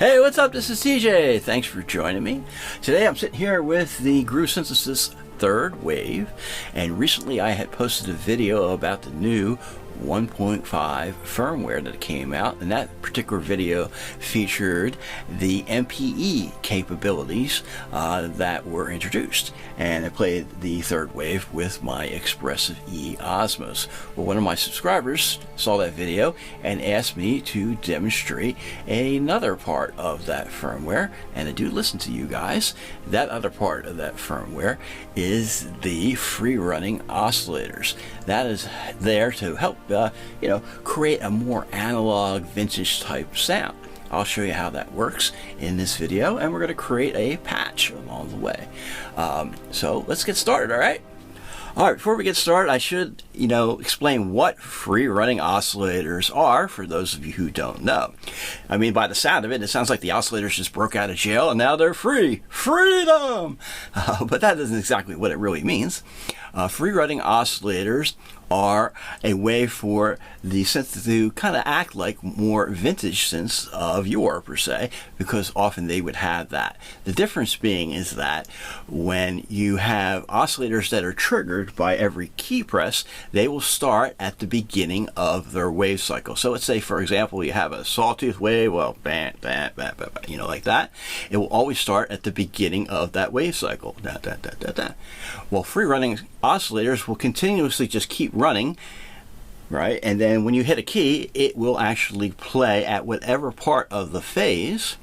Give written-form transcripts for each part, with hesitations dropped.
Hey, what's up? This is TJ. Thanks for joining me. Today I'm sitting here with the Groove Synthesis third wave, and recently I had posted a video about the new 1.5 firmware that came out, and that particular video featured the MPE capabilities that were introduced, and I played the third wave with my Expressive E Osmos. Well, one of my subscribers saw that video and asked me to demonstrate another part of that firmware, and I do listen to you guys. That other part of that firmware is the free running oscillators. That is there to help create a more analog vintage type sound. I'll show you how that works in this video, and we're going to create a patch along the way. So let's get started, all right? All right, before we get started, I should, explain what free running oscillators are for those of you who don't know. I mean, by the sound of it, it sounds like the oscillators just broke out of jail and now they're free. Freedom! But that isn't exactly what it really means. Free running oscillators are a way for the synth to kind of act like more vintage synths of yore, per se, because often they would have that. The difference being is that when you have oscillators that are triggered by every key press, they will start at the beginning of their wave cycle. So let's say, for example, you have a sawtooth wave, well, bam, bam, bam, bam, bam, like that. It will always start at the beginning of that wave cycle. Da, da, da, da, da. Well, free running oscillators will continuously just keep running, right? And then when you hit a key, it will actually play at whatever part of the phase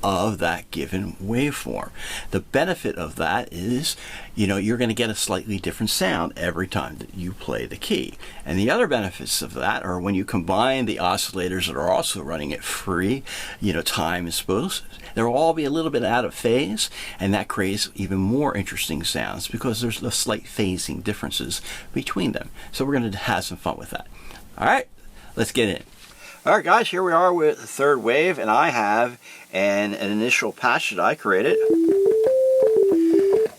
of that given waveform. The benefit of that is, you're going to get a slightly different sound every time that you play the key. And the other benefits of that are when you combine the oscillators that are also running at free, time and space, they'll all be a little bit out of phase, and that creates even more interesting sounds because there's the slight phasing differences between them. So we're going to have some fun with that. All right, let's get in. All right, guys, here we are with the third wave, and I have an initial patch that I created.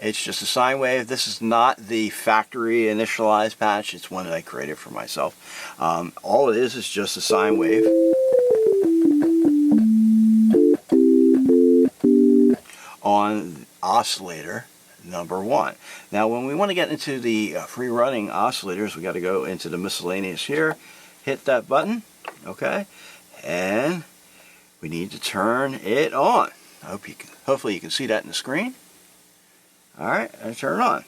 It's just a sine wave. This is not the factory initialized patch. It's one that I created for myself. All it is just a sine wave. On oscillator number 1. Now, when we want to get into the free running oscillators, we got to go into the miscellaneous here, hit that button, okay, and we need to turn it on. Hopefully you can see that in the screen. All right, and turn it on.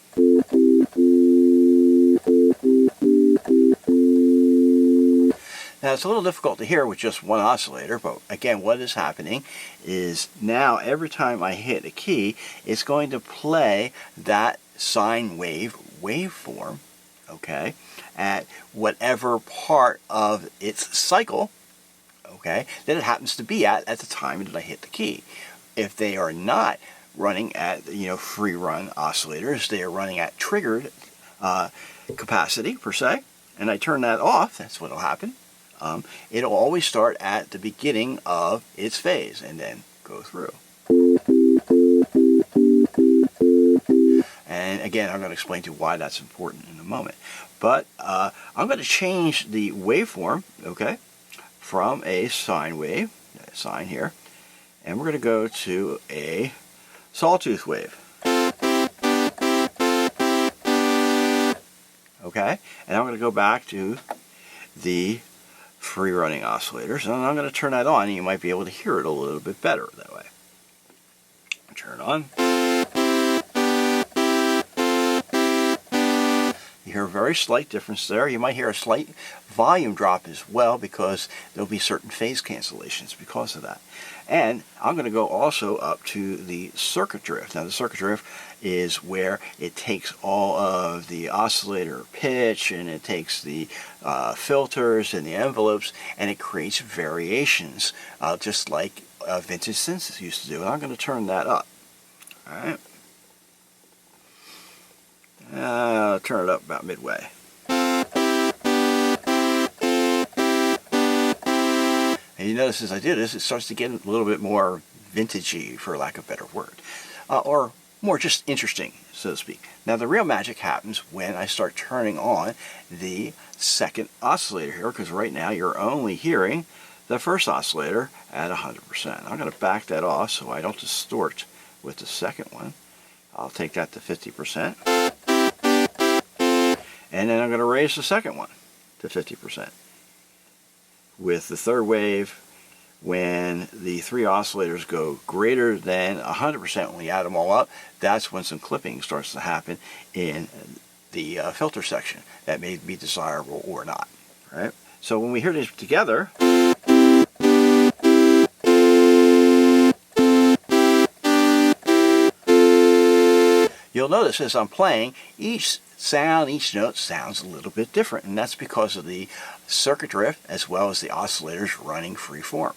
Now, it's a little difficult to hear with just one oscillator, but again, what is happening is now every time I hit a key, it's going to play that sine wave waveform, okay, at whatever part of its cycle, okay, that it happens to be at the time that I hit the key. If they are not running at, free run oscillators, they are running at triggered capacity, per se, and I turn that off, that's what will happen. It'll always start at the beginning of its phase and then go through. And again, I'm going to explain to you why that's important in a moment. But I'm going to change the waveform, okay, from a sine wave, sine here, and we're going to go to a sawtooth wave. Okay, and I'm going to go back to the free running oscillators, and I'm going to turn that on, and you might be able to hear it a little bit better that way. Turn it on. You hear a very slight difference there. You might hear a slight volume drop as well because there'll be certain phase cancellations because of that. And I'm going to go also up to the circuit drift. Now, the circuit drift is where it takes all of the oscillator pitch and it takes the filters and the envelopes and it creates variations just like vintage synths used to do. And I'm going to turn that up. All right. Turn it up about midway. And you notice as I do this, it starts to get a little bit more vintagey, for lack of a better word. Or more just interesting, so to speak. Now the real magic happens when I start turning on the second oscillator here, because right now you're only hearing the first oscillator at 100%. I'm going to back that off so I don't distort with the second one. I'll take that to 50%. And then I'm going to raise the second one to 50%. With the third wave, when the three oscillators go greater than 100%, when we add them all up, that's when some clipping starts to happen in the filter section. That may be desirable or not. Right? So when we hear these together, you'll notice as I'm playing, each note sounds a little bit different, and that's because of the circuit drift as well as the oscillators running free form.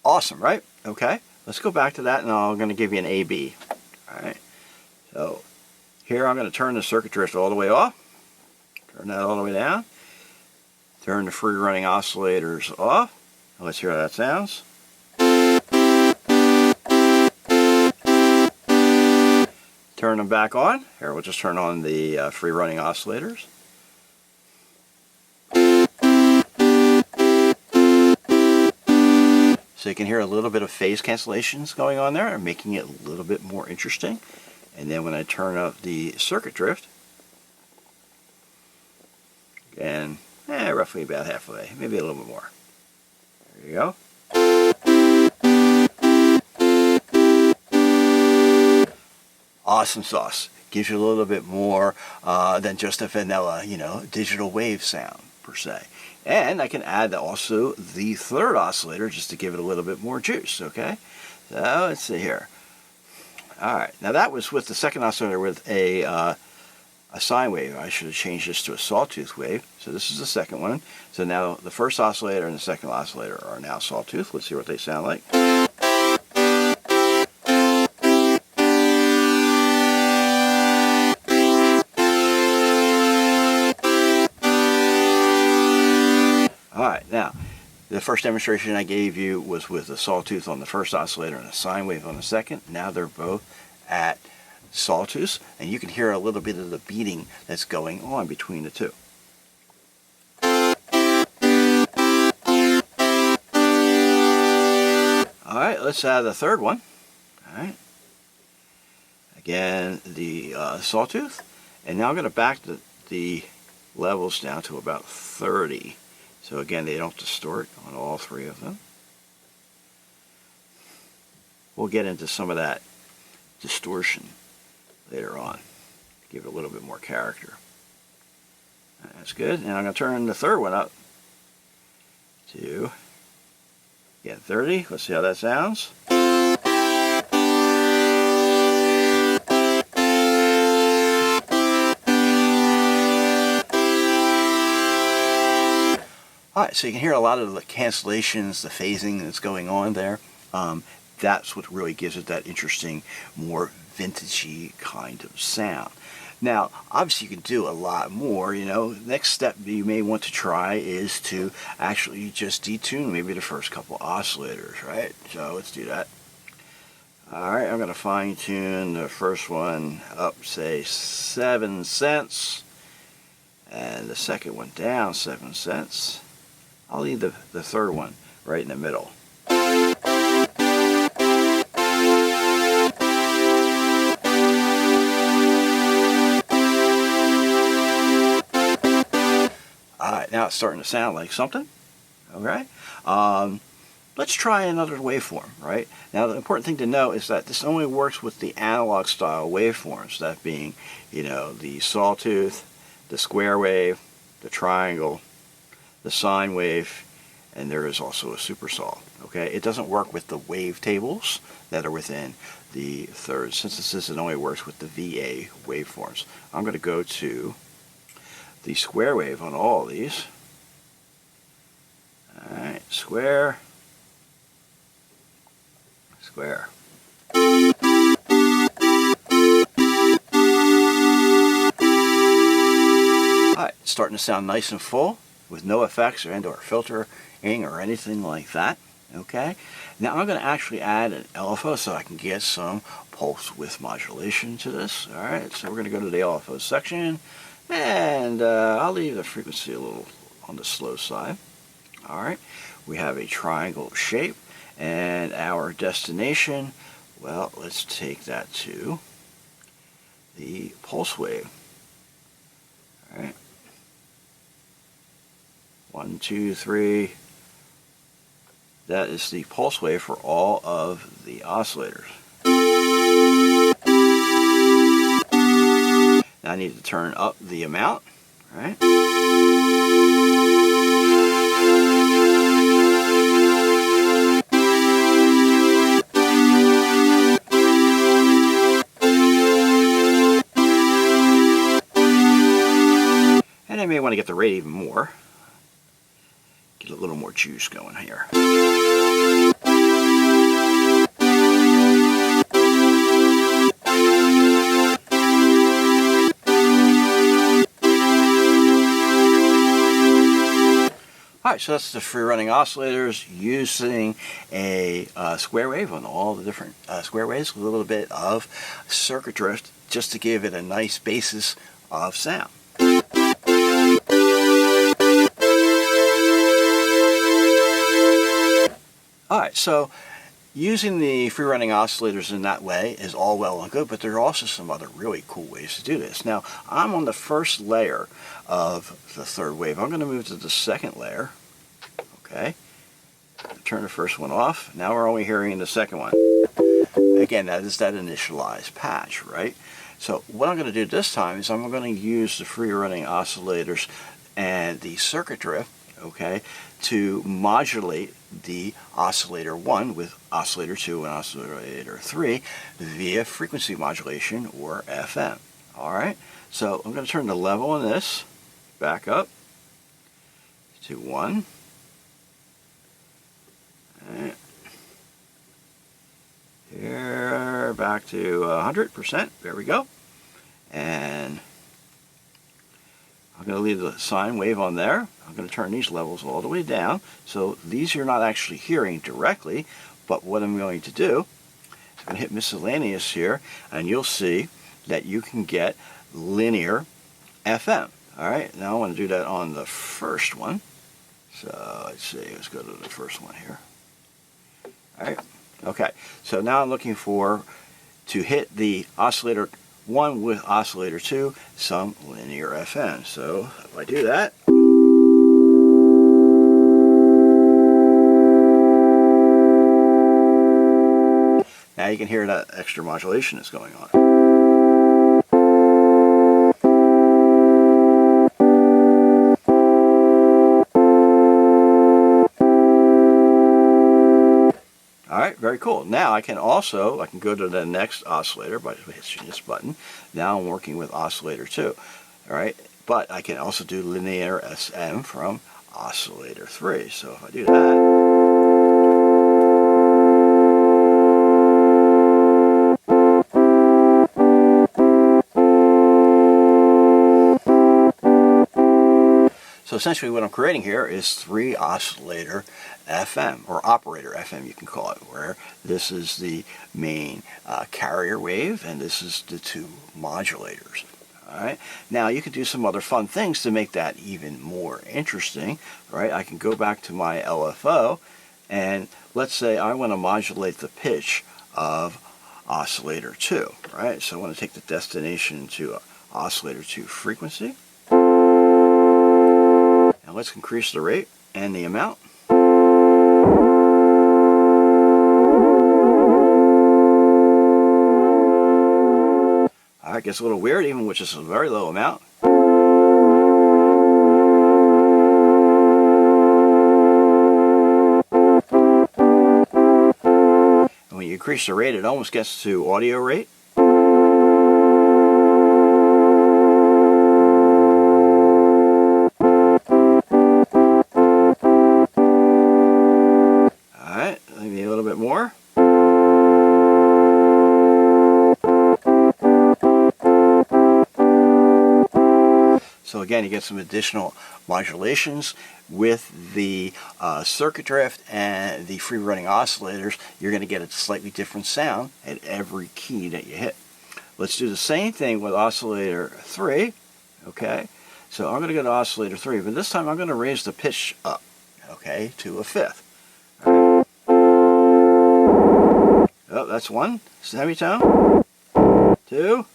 Awesome, right? Okay, let's go back to that, and I'm going to give you an A-B. All right, so here I'm going to turn the circuit drift all the way off, turn that all the way down, turn the free running oscillators off. Let's hear how that sounds. Turn them back on. Here, we'll just turn on the free running oscillators. So you can hear a little bit of phase cancellations going on there, making it a little bit more interesting. And then when I turn up the circuit drift, again, roughly about halfway, maybe a little bit more. There you go. Awesome sauce. Gives you a little bit more than just a vanilla, digital wave sound per se. And I can add also the third oscillator just to give it a little bit more juice, okay? So let's see here. All right, now that was with the second oscillator with a sine wave. I should have changed this to a sawtooth wave. So this is the second one. So now the first oscillator and the second oscillator are now sawtooth. Let's see what they sound like. Alright, now, the first demonstration I gave you was with a sawtooth on the first oscillator and a sine wave on the second. Now they're both at sawtooths, and you can hear a little bit of the beating that's going on between the two. Alright, let's add the third one. Alright. Again, the sawtooth. And now I'm going to back the levels down to about 30. So again, they don't distort on all three of them. We'll get into some of that distortion later on. Give it a little bit more character. That's good. And I'm going to turn the third one up to, again, 30. Let's see how that sounds. Alright, so you can hear a lot of the cancellations, the phasing that's going on there. That's what really gives it that interesting, more vintagey kind of sound. Now, obviously you can do a lot more, Next step you may want to try is to actually just detune maybe the first couple oscillators, right? So let's do that. Alright, I'm going to fine tune the first one up, say, 7 cents. And the second one down 7 cents. I'll leave the third one right in the middle. Alright, now it's starting to sound like something. Okay? Let's try another waveform, right? Now the important thing to know is that this only works with the analog style waveforms, that being, the sawtooth, the square wave, the triangle, the sine wave, and there is also a supersaw. Okay, it doesn't work with the wave tables that are within the third synthesis. It only works with the VA waveforms. I'm going to go to the square wave on all of these. All right, square, square. All right, it's starting to sound nice and full, with no effects or filtering or anything like that. Okay, now I'm going to actually add an LFO so I can get some pulse width modulation to this. Alright, so we're going to go to the LFO section, and I'll leave the frequency a little on the slow side. Alright, we have a triangle shape, and our destination, well, let's take that to the pulse wave. Alright, 1, 2, 3. That is the pulse wave for all of the oscillators. Now I need to turn up the amount, right? And I may want to get the rate even more. Get a little more juice going here. Alright, so that's the free running oscillators using a square wave on all the different square waves with a little bit of circuit drift just to give it a nice basis of sound. Alright, so using the free running oscillators in that way is all well and good, but there are also some other really cool ways to do this. Now, I'm on the first layer of the third wave. I'm going to move to the second layer. Okay, turn the first one off. Now we're only hearing the second one. Again, that is that initialized patch, right? So what I'm going to do this time is I'm going to use the free running oscillators and the circuit drift, okay, to modulate the oscillator 1 with oscillator 2 and oscillator 3 via frequency modulation, or FM. Alright, so I'm going to turn the level on this back up to 1. Alright. Here, back to 100%. There we go. And I'm going to leave the sine wave on there. I'm going to turn these levels all the way down. So these you're not actually hearing directly, but what I'm going to do is I'm going to hit miscellaneous here, and you'll see that you can get linear FM. Alright, now I want to do that on the first one. So let's see, let's go to the first one here. Alright, okay, so now I'm looking to hit the oscillator 1 with oscillator 2, some linear FM. So if I do that, now you can hear that extra modulation that's going on. Alright, very cool. Now I can go to the next oscillator by hitting this button. Now I'm working with oscillator 2. Alright, but I can also do linear SM from oscillator 3. So if I do that, so essentially what I'm creating here is 3 oscillator FM, or operator FM you can call it, where this is the main carrier wave and this is the 2 modulators. Alright, now you can do some other fun things to make that even more interesting. Right, I can go back to my LFO, and let's say I want to modulate the pitch of oscillator 2. Right, so I want to take the destination to oscillator 2 frequency. Now let's increase the rate and the amount. Alright, gets a little weird even with just a very low amount. And when you increase the rate, it almost gets to audio rate. More. So again, you get some additional modulations with the circuit drift and the free running oscillators. You're going to get a slightly different sound at every key that you hit. Let's do the same thing with oscillator 3. Okay, so I'm going to go to oscillator 3, but this time I'm going to raise the pitch up, okay, to a fifth. Right. Oh, that's 1 semitone, 2,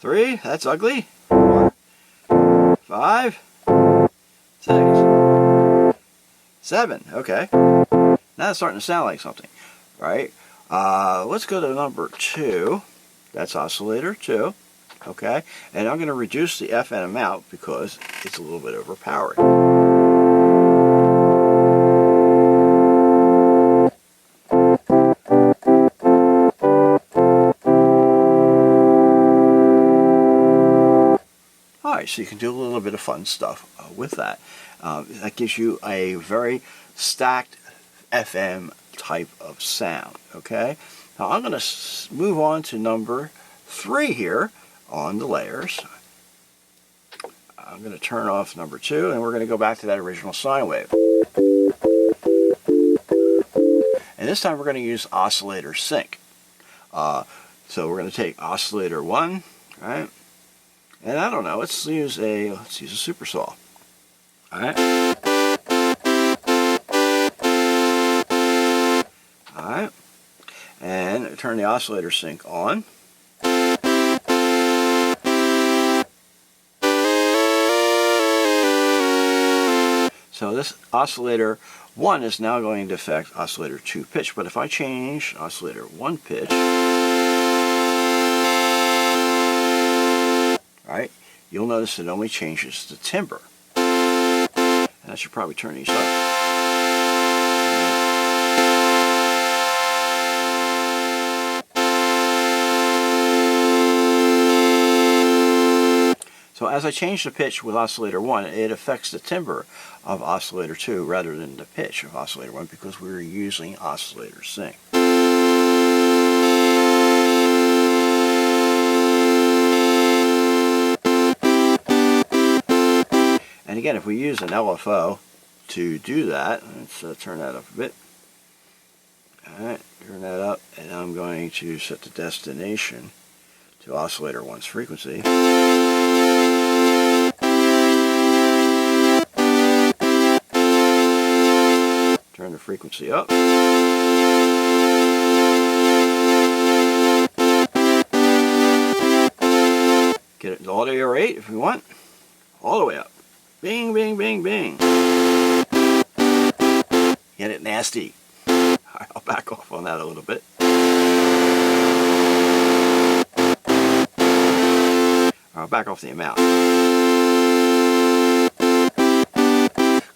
3, that's ugly, 4, 5, 6, 7, okay. Now it's starting to sound like something, right? Let's go to number 2. That's oscillator 2, okay? And I'm going to reduce the FN amount because it's a little bit overpowering. Alright, so you can do a little bit of fun stuff with that. That gives you a very stacked FM type of sound, okay? Now I'm going to move on to number 3 here on the layers. I'm going to turn off number 2 and we're going to go back to that original sine wave. And this time we're going to use oscillator sync. So we're going to take oscillator 1, right? And I don't know, let's use a super saw. Alright. Alright. And turn the oscillator sync on. So this oscillator 1 is now going to affect oscillator 2 pitch. But if I change oscillator 1 pitch, right, you'll notice it only changes the timbre. And I should probably turn these up. So as I change the pitch with oscillator 1, it affects the timbre of oscillator 2 rather than the pitch of oscillator 1 because we're using oscillator sync. And again, if we use an LFO to do that, let's turn that up a bit. Alright, turn that up, and I'm going to set the destination to oscillator 1's frequency. Turn the frequency up. Get it all the way to 8 if we want. All the way up. Bing, bing, bing, bing. Get it nasty. Alright, I'll back off on that a little bit. I'll back off the amount.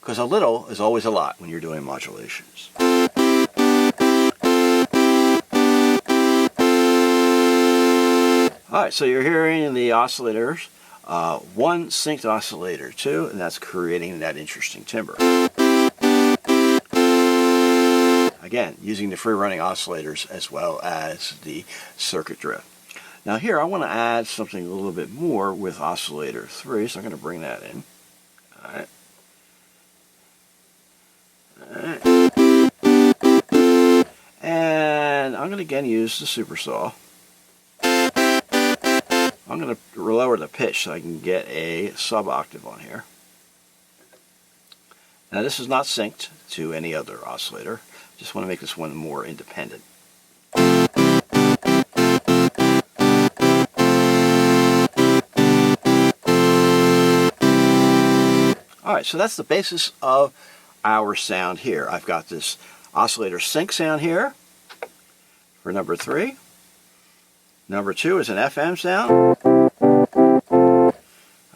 Because a little is always a lot when you're doing modulations. Alright, so you're hearing the oscillators. 1 synced oscillator 2, and that's creating that interesting timbre. Again, using the free running oscillators as well as the circuit drift. Now here I want to add something a little bit more with oscillator 3, so I'm going to bring that in. Alright. Alright. And I'm going to again use the super saw. I'm going to lower the pitch so I can get a sub-octave on here. Now this is not synced to any other oscillator. Just want to make this one more independent. Alright, so that's the basis of our sound here. I've got this oscillator sync sound here for number 3. Number 2 is an FM sound.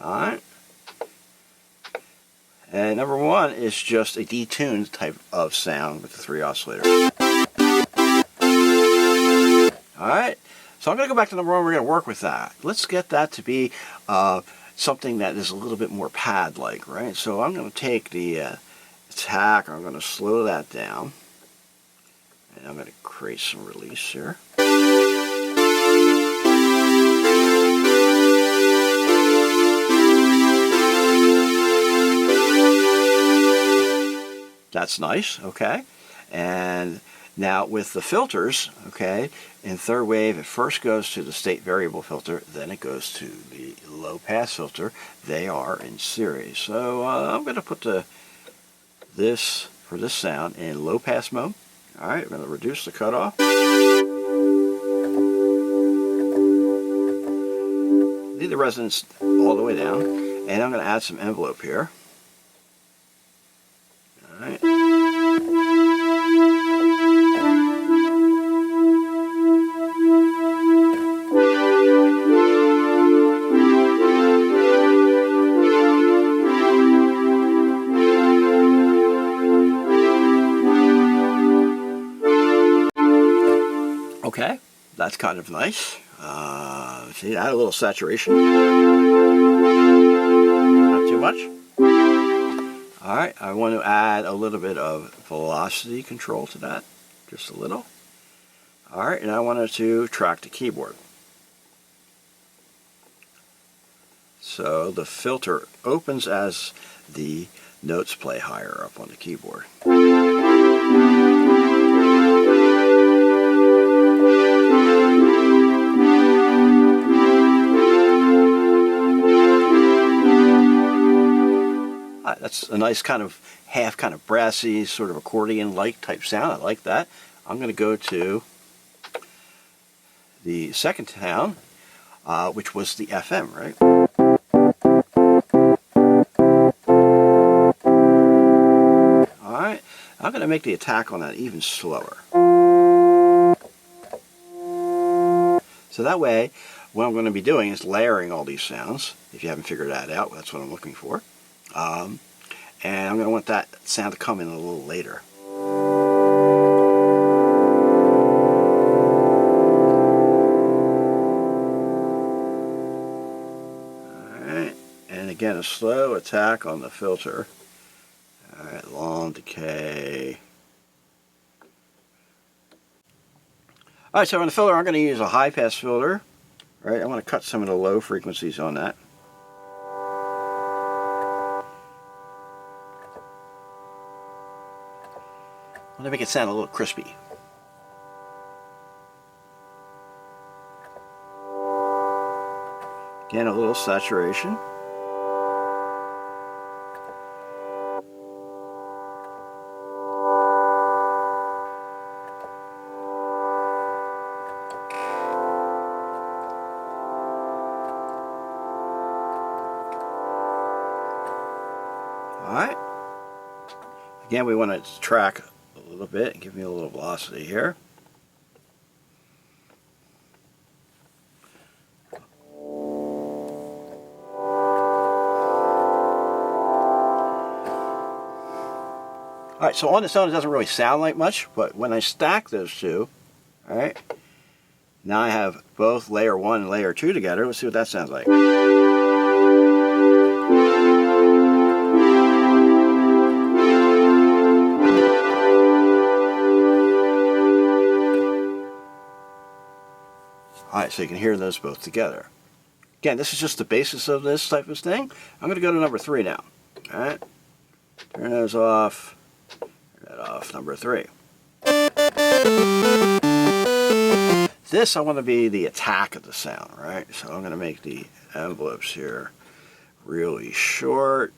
Alright. And number 1 is just a detuned type of sound with the 3 oscillators. Alright. So I'm going to go back to number 1. We're going to work with that. Let's get that to be something that is a little bit more pad-like, right? So I'm going to take the attack. I'm going to slow that down. And I'm going to create some release here. that's nice, okay? And now with the filters, okay, in third wave, it first goes to the state variable filter, then it goes to the low pass filter. They are in series. So I'm going to put this for this sound in low pass mode. All right, we're going to reduce the cutoff. Leave the resonance all the way down, and I'm going to add some envelope here. All right. Okay, that's kind of nice. See, add a little saturation. Not too much. All right, I want to add a little bit of velocity control to that, just a little. All right, and I wanted to track the keyboard. So the filter opens as the notes play higher up on the keyboard. That's a nice kind of half kind of brassy sort of accordion-like type sound. I like that. I'm going to go to the second sound, which was the FM, right? All right. I'm going to make the attack on that even slower. So that way, what I'm going to be doing is layering all these sounds. If you haven't figured that out, that's what I'm looking for. And I'm going to want that sound to come in a little later. Alright, and again a slow attack on the filter. Alright, long decay. Alright, so on the filter I'm going to use a high pass filter. Right, I want to cut some of the low frequencies on that. I want to make it sound a little crispy. Again, a little saturation. All right. Again, we want to track a little bit and give me a little velocity here. Alright, so on its own it doesn't really sound like much, but when I stack those two, alright, now I have both layer 1 and layer 2 together. Let's see what that sounds like. Alright, so you can hear those both together. Again, this is just the basis of this type of thing. I'm going to go to number 3 now. Alright, turn those off. Turn that off, number 3. This I want to be the attack of the sound, right? So I'm going to make the envelopes here really short.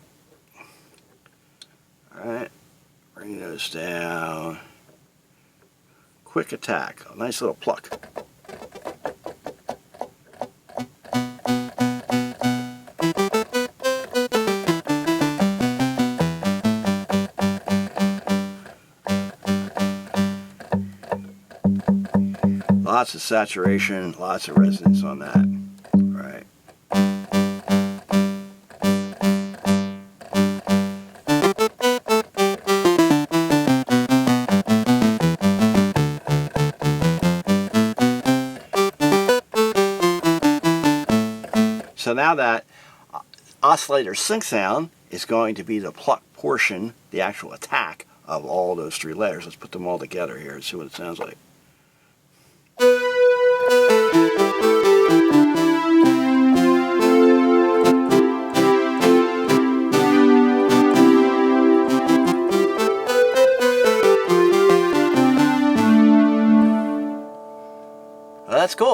Alright, bring those down. Quick attack, a nice little pluck. Lots of saturation, lots of resonance on that. Right. So now that oscillator sync sound is going to be the pluck portion, the actual attack of all those 3 layers. Let's put them all together here and see what it sounds like.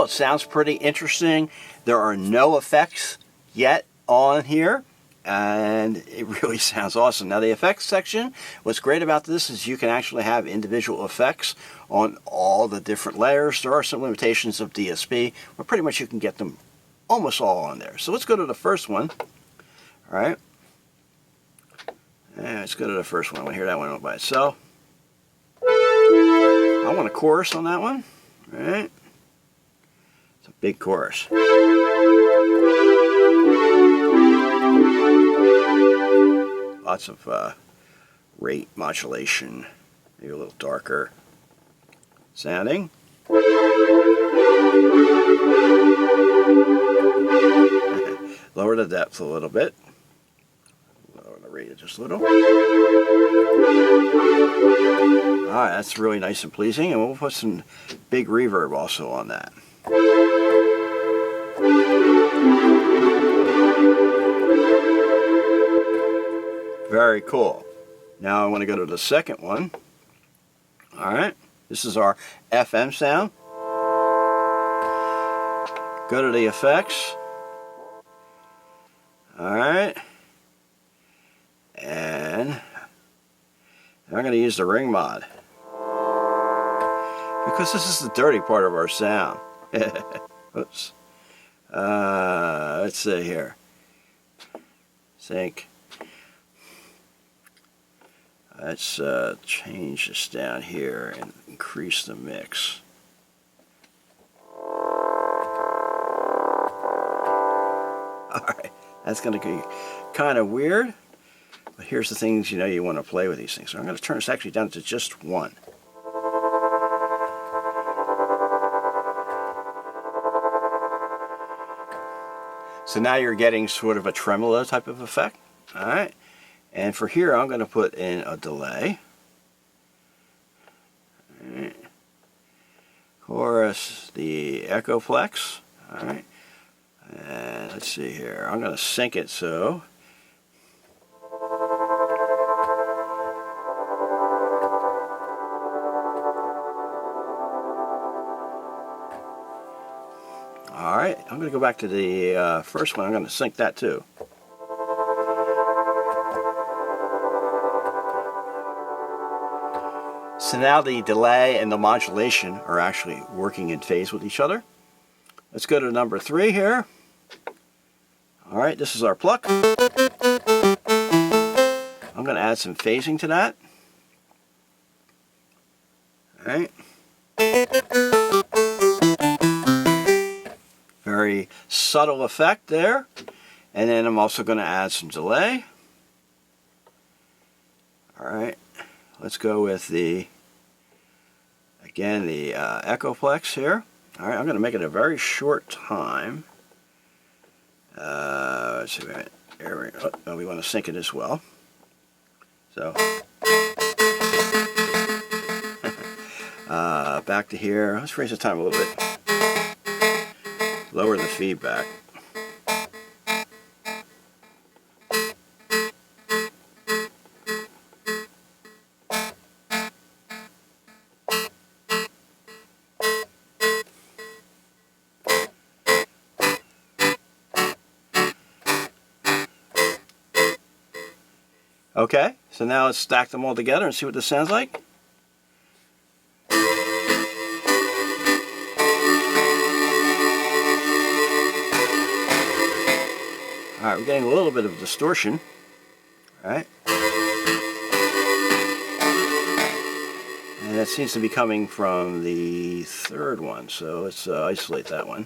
it sounds pretty interesting. There are no effects yet on here, and it really sounds awesome. Now the effects section, what's great about this is you can actually have individual effects on all the different layers. There are some limitations of DSP, but pretty much you can get them almost all on there. So let's go to the first one. All right. And let's go to the first one. I want to hear that one by itself. I want a chorus on that one. All right. It's a big chorus. Lots of rate modulation, maybe a little darker sounding. Lower the depth a little bit. Lower the rate just a little. Alright, that's really nice and pleasing, and we'll put some big reverb also on that. Very cool. Now I want to go to the second one. Alright, this is our FM sound. Go to the effects. Alright. And I'm going to use the ring mod, because this is the dirty part of our sound. Oops. Let's see here. Sync. Let's change this down here and increase the mix. Alright, that's going to be kind of weird, but here's the things you want to play with these things. So I'm going to turn this actually down to just 1. So now you're getting sort of a tremolo type of effect. Alright. And for here, I'm going to put in a delay. Right. Chorus, the echoplex. All right. And let's see here. I'm going to sync it so. All right. I'm going to go back to the first one. I'm going to sync that too. So now the delay and the modulation are actually working in phase with each other. Let's go to number 3 here. All right, this is our pluck. I'm going to add some phasing to that. All right. Very subtle effect there. And then I'm also going to add some delay. All right. Let's go with the echoplex here. All right, I'm going to make it a very short time. Let's see, here we go. Oh, we want to sync it as well. So, back to here. Let's raise the time a little bit. Lower the feedback. Okay, so now let's stack them all together and see what this sounds like. Alright, we're getting a little bit of distortion. Alright. And that seems to be coming from the third one, so let's isolate that one.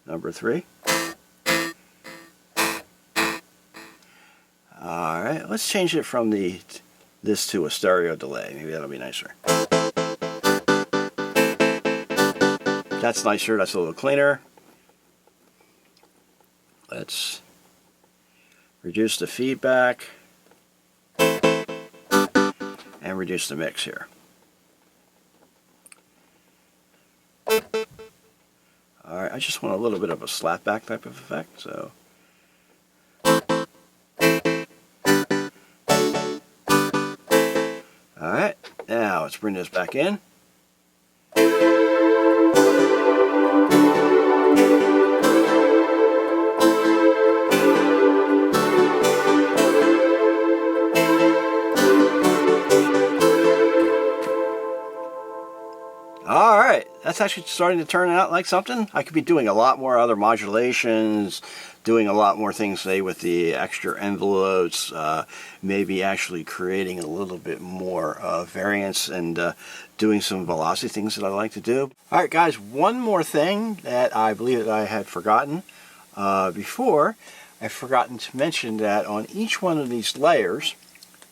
Number 3. Alright, let's change it from this to a stereo delay. Maybe that'll be nicer. That's nicer, that's a little cleaner. Let's reduce the feedback and reduce the mix here. Alright, I just want a little bit of a slapback type of effect, so. Alright, now let's bring this back in. it's actually starting to turn out like something. I could be doing a lot more other modulations, doing a lot more things, say, with the extra envelopes, maybe actually creating a little bit more variance and doing some velocity things that I like to do. All right, guys, one more thing that I believe that I had forgotten before. I've forgotten to mention that on each one of these layers,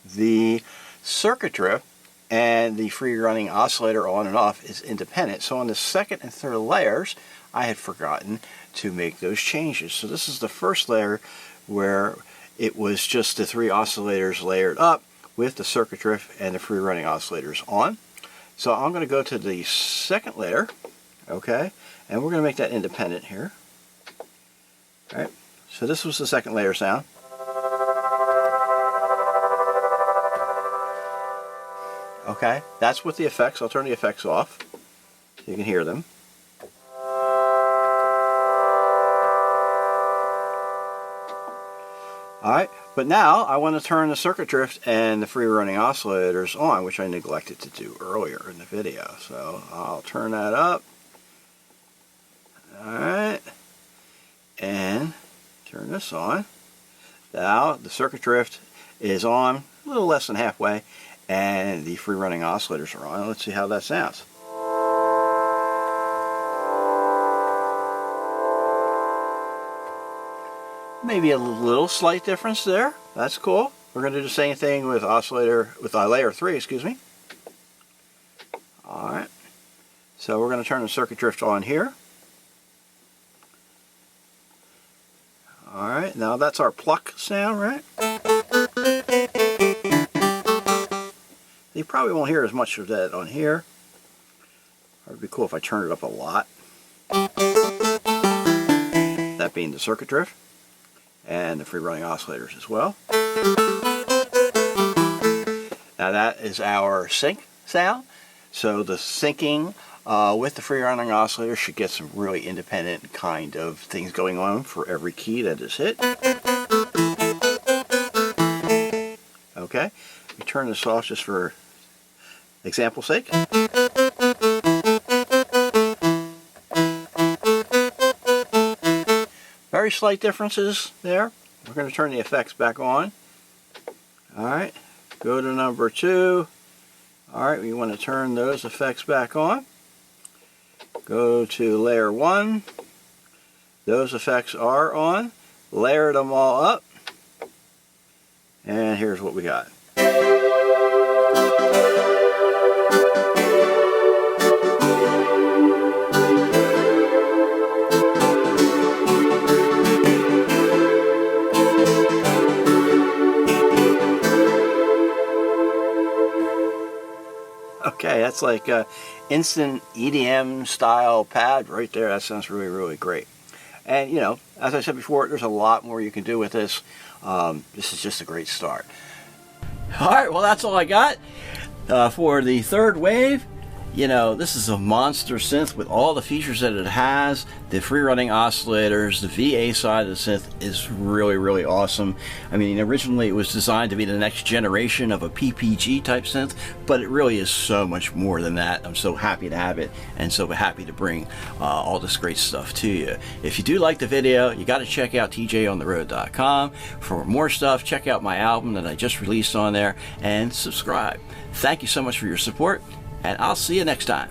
the circuit drift and the free running oscillator on and off is independent. So on the second and third layers, I had forgotten to make those changes. So this is the first layer where it was just the 3 oscillators layered up with the circuit drift and the free running oscillators on. So I'm going to go to the second layer, okay, and we're going to make that independent here. All right, so this was the second layer sound. Okay, that's with the effects. I'll turn the effects off so you can hear them. Alright, but now I want to turn the circuit drift and the free running oscillators on, which I neglected to do earlier in the video. So I'll turn that up. Alright, and turn this on. Now the circuit drift is on a little less than halfway, and the free running oscillators are on. Let's see how that sounds. Maybe a little slight difference there. That's cool. We're going to do the same thing with layer 3, excuse me. All right. So we're going to turn the circuit drift on here. All right. Now that's our pluck sound, right? You probably won't hear as much of that on here. It would be cool if I turned it up a lot. That being the circuit drift and the free running oscillators as well. Now that is our sync sound. So the syncing with the free running oscillator should get some really independent kind of things going on for every key that is hit. Okay, we turn this off just for example's sake. Very slight differences there. We're going to turn the effects back on. Alright, go to number 2. Alright, we want to turn those effects back on. Go to layer 1. Those effects are on. Layer them all up. And here's what we got. Okay, that's like a instant EDM style pad right there. That sounds really, really great. And you know, as I said before, there's a lot more you can do with this. This is just a great start. Alright, well that's all I got for the third wave. You know, this is a monster synth with all the features that it has. The free running oscillators, the VA side of the synth is really, really awesome. I mean, originally it was designed to be the next generation of a PPG type synth, but it really is so much more than that. I'm so happy to have it and so happy to bring all this great stuff to you. If you do like the video, you got to check out tjontheroad.com. For more stuff, check out my album that I just released on there and subscribe. Thank you so much for your support, and I'll see you next time.